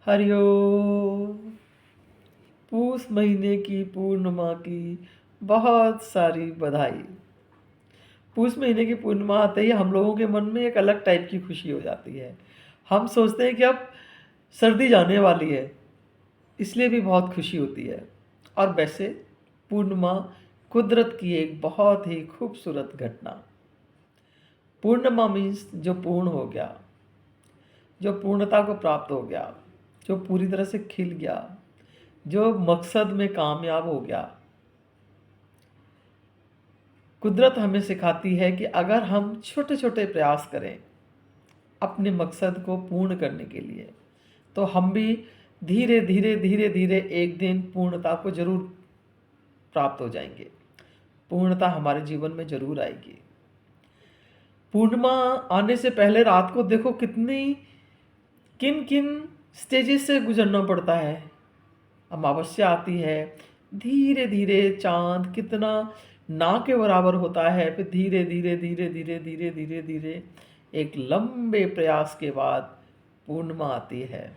हरिओम। पूस महीने की पूर्णिमा की बहुत सारी बधाई। पूस महीने की पूर्णिमा आते ही हम लोगों के मन में एक अलग टाइप की खुशी हो जाती है। हम सोचते हैं कि अब सर्दी जाने वाली है, इसलिए भी बहुत खुशी होती है। और वैसे पूर्णिमा कुदरत की एक बहुत ही खूबसूरत घटना। पूर्णिमा मीन्स जो पूर्ण हो गया, जो पूर्णता को प्राप्त हो गया, जो पूरी तरह से खिल गया, जो मकसद में कामयाब हो गया। कुदरत हमें सिखाती है कि अगर हम छोटे छोटे प्रयास करें अपने मकसद को पूर्ण करने के लिए, तो हम भी धीरे धीरे धीरे धीरे एक दिन पूर्णता को जरूर प्राप्त हो जाएंगे। पूर्णता हमारे जीवन में जरूर आएगी। पूर्णिमा आने से पहले रात को देखो किन किन स्टेजेस से गुजरना पड़ता है। अमावस्या आती है, धीरे धीरे चांद कितना ना के बराबर होता है, फिर धीरे धीरे धीरे धीरे धीरे धीरे धीरे एक लंबे प्रयास के बाद पूर्णिमा आती है।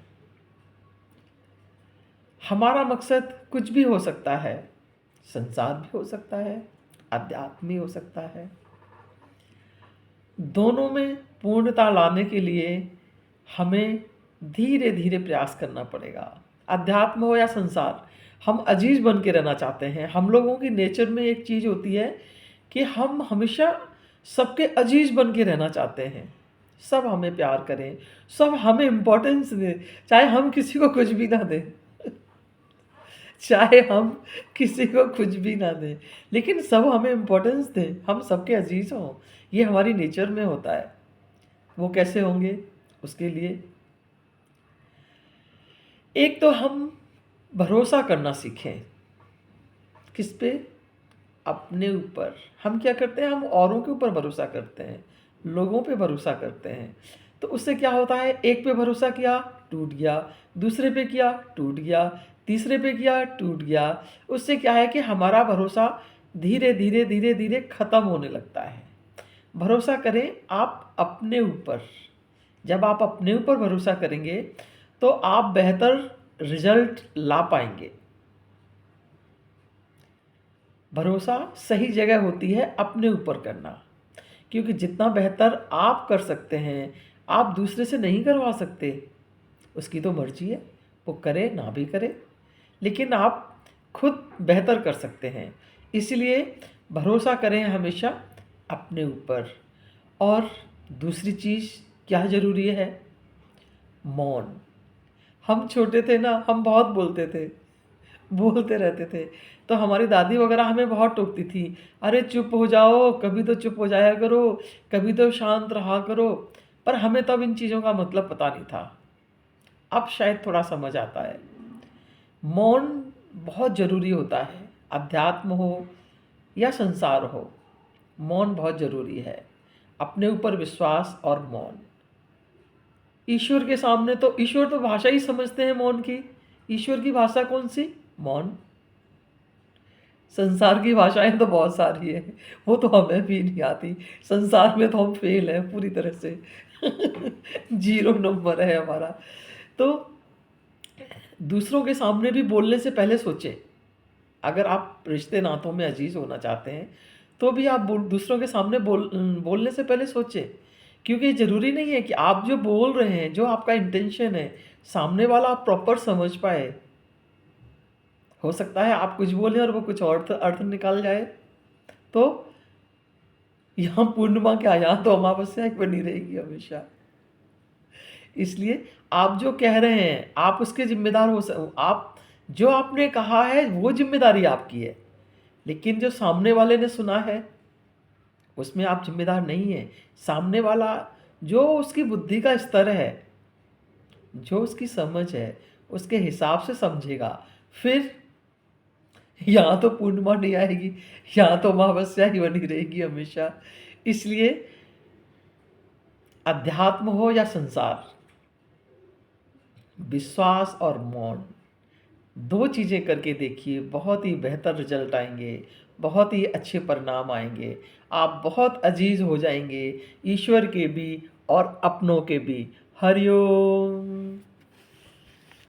हमारा मकसद कुछ भी हो सकता है, संसार भी हो सकता है, अध्यात्म भी हो सकता है। दोनों में पूर्णता लाने के लिए हमें धीरे धीरे प्रयास करना पड़ेगा। अध्यात्म हो या संसार, हम अजीज बन के रहना चाहते हैं। हम लोगों की नेचर में एक चीज़ होती है कि हम हमेशा सबके अजीज बन के रहना चाहते हैं। सब हमें प्यार करें, सब हमें इम्पोर्टेंस दें, चाहे हम किसी को कुछ भी ना दें चाहे हम किसी को कुछ भी ना दें, लेकिन सब हमें इम्पोर्टेंस दें, हम सबके अजीज हों। ये हमारी नेचर में होता है। वो कैसे होंगे, उसके लिए एक तो हम भरोसा करना सीखें। किस पे? अपने ऊपर। हम क्या करते हैं, हम औरों के ऊपर भरोसा करते हैं, लोगों पे भरोसा करते हैं। तो उससे क्या होता है, एक पे भरोसा किया टूट गया, दूसरे पे किया टूट गया, तीसरे पे किया टूट गया। उससे क्या है कि हमारा भरोसा धीरे धीरे धीरे धीरे खत्म होने लगता है। भरोसा करें आप अपने ऊपर। जब आप अपने ऊपर भरोसा करेंगे तो आप बेहतर रिजल्ट ला पाएंगे। भरोसा सही जगह होती है अपने ऊपर करना, क्योंकि जितना बेहतर आप कर सकते हैं, आप दूसरे से नहीं करवा सकते। उसकी तो मर्जी है, वो करे ना भी करे, लेकिन आप खुद बेहतर कर सकते हैं। इसलिए भरोसा करें हमेशा अपने ऊपर। और दूसरी चीज़ क्या ज़रूरी है, मौन। हम छोटे थे ना, हम बहुत बोलते थे, बोलते रहते थे। तो हमारी दादी वगैरह हमें बहुत टोकती थी, अरे चुप हो जाओ, कभी तो चुप हो जाया करो, कभी तो शांत रहा करो। पर हमें तब इन चीज़ों का मतलब पता नहीं था। अब शायद थोड़ा समझ आता है। मौन बहुत ज़रूरी होता है, अध्यात्म हो या संसार हो, मौन बहुत ज़रूरी है। अपने ऊपर विश्वास और मौन। ईश्वर के सामने तो ईश्वर तो भाषा ही समझते हैं मौन की। ईश्वर की भाषा कौन सी? मौन। संसार की भाषाएं तो बहुत सारी है, वो तो हमें भी नहीं आती। संसार में तो हम फेल हैं पूरी तरह से जीरो नंबर है हमारा। तो दूसरों के सामने भी बोलने से पहले सोचें। अगर आप रिश्ते नातों में अजीज होना चाहते हैं तो भी आप दूसरों के सामने बोलने से पहले सोचें। क्योंकि ज़रूरी नहीं है कि आप जो बोल रहे हैं, जो आपका इंटेंशन है, सामने वाला आप प्रॉपर समझ पाए। हो सकता है आप कुछ बोलें और वो कुछ और अर्थ निकाल जाए। तो यहाँ पूर्णिमा क्या, यहाँ तो अमावस्या ही बनी रहेगी हमेशा। इसलिए आप जो कह रहे हैं आप उसके जिम्मेदार आप जो आपने कहा है वो जिम्मेदारी आपकी है, लेकिन जो सामने वाले ने सुना है उसमें आप जिम्मेदार नहीं है। सामने वाला जो उसकी बुद्धि का स्तर है, जो उसकी समझ है, उसके हिसाब से समझेगा। फिर यहाँ तो पूर्णिमा नहीं आएगी, यहाँ तो अमावस्या ही बनी रहेगी हमेशा। इसलिए अध्यात्म हो या संसार, विश्वास और मौन, दो चीज़ें करके देखिए, बहुत ही बेहतर रिजल्ट आएंगे, बहुत ही अच्छे परिणाम आएंगे। आप बहुत अजीज हो जाएंगे, ईश्वर के भी और अपनों के भी। हरिओम।